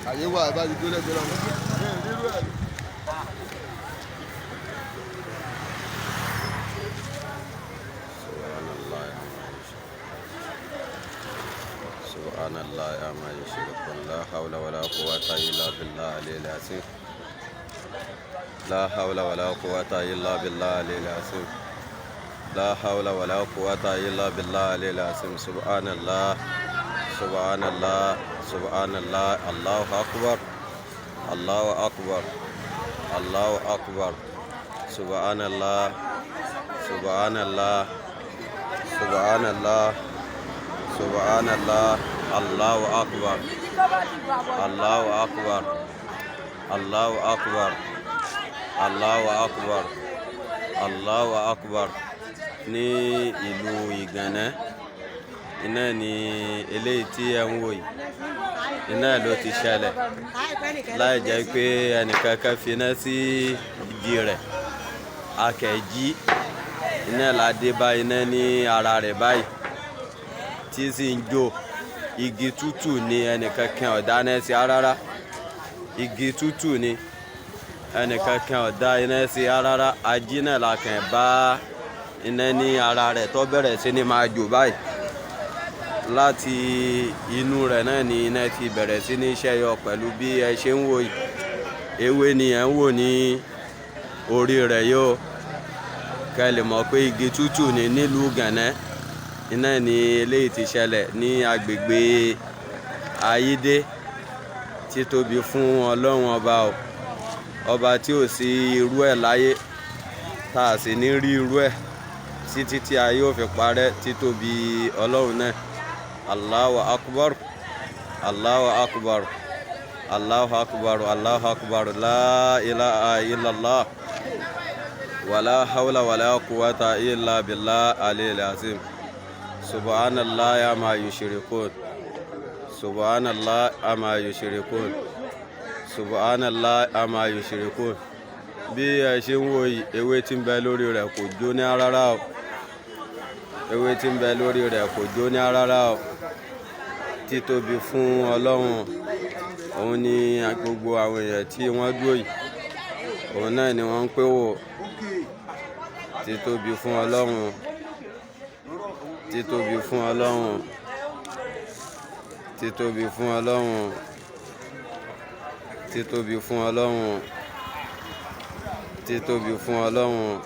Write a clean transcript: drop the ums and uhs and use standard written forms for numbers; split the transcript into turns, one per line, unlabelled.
àyè wà bá ti gbélé gbélé ọmọ nírú ẹ̀.
سبحان الله عما يشركون لا حول ولا قوة إلا بالله العلي العظيم لا حول ولا قوة إلا بالله العلي العظيم لا حول ولا قوة إلا بالله العلي العظيم سبحان الله سبحان الله سبحان الله الله أكبر الله أكبر الله أكبر سبحان الله سبحان الله سبحان الله سبحان الله الله أكبر الله أكبر الله أكبر الله أكبر الله أكبر ní ìlú Ìgànnà iná ni eléyìí tí ẹ ń wò yìí iná ló ti ṣẹlẹ̀ láì jẹ́ pé ẹnìkankan fi iná sí ìdí rẹ̀ akẹ́jí iná ládé bá iná ní ara rẹ̀ báyìí tí sì ń jó igi tútù ni ẹnìkankan ọ̀dá iná sí rárá igi tútù ni ẹnìkankan ọ̀dá iná sí rárá ají náà la kàn bá iná ní ara rẹ̀ tó bẹ̀rẹ̀ sí ní máa jò báyìí láti inú rẹ̀ náà ni iná ti bẹ̀rẹ̀ sí ní ṣẹ́yọ pẹ̀lú bí ẹ ṣe ń wò yìí ewé ni ẹ ń wò ní orí rẹ̀ yóò kẹ́ lè mọ̀ pé igi tútù ni nílùú Ìgànnà iná ni eléyìí ti ṣẹlẹ̀ ní agbègbè Ayídé títóbi fún Ọlọ́run ọba o ọba tí ò sí irú ẹ̀ láyé tá a sì ní rí irú ẹ̀ títí tí ayé ò fi parẹ́ títóbi Ọlọ́run náà Allahu akbar Allahu akbar Allahu akbar Allahu akbar la ilaha illallah wala hawla wala quwwata illa billah aliyil azim subhanallah amma yushrikun subhanallah amma yushrikun subhanallah amma yushrikun bí ẹ ṣe ń wò yìí ewé tí ń bẹ lórí rẹ̀ kò jóná rárá o ewé tí ń bẹ lórí rẹ̀ kò jóná rárá o títóbi fún Ọlọ́run òun ni gbogbo àwọn èèyàn tí wọ́n dúró yìí òun náà ni wọ́n ń pè wò títóbi fún Ọlọ́run títóbi fún Ọlọ́run títóbi fún Ọlọ́run títóbi fún Ọlọ́run títóbi fún Ọlọ́run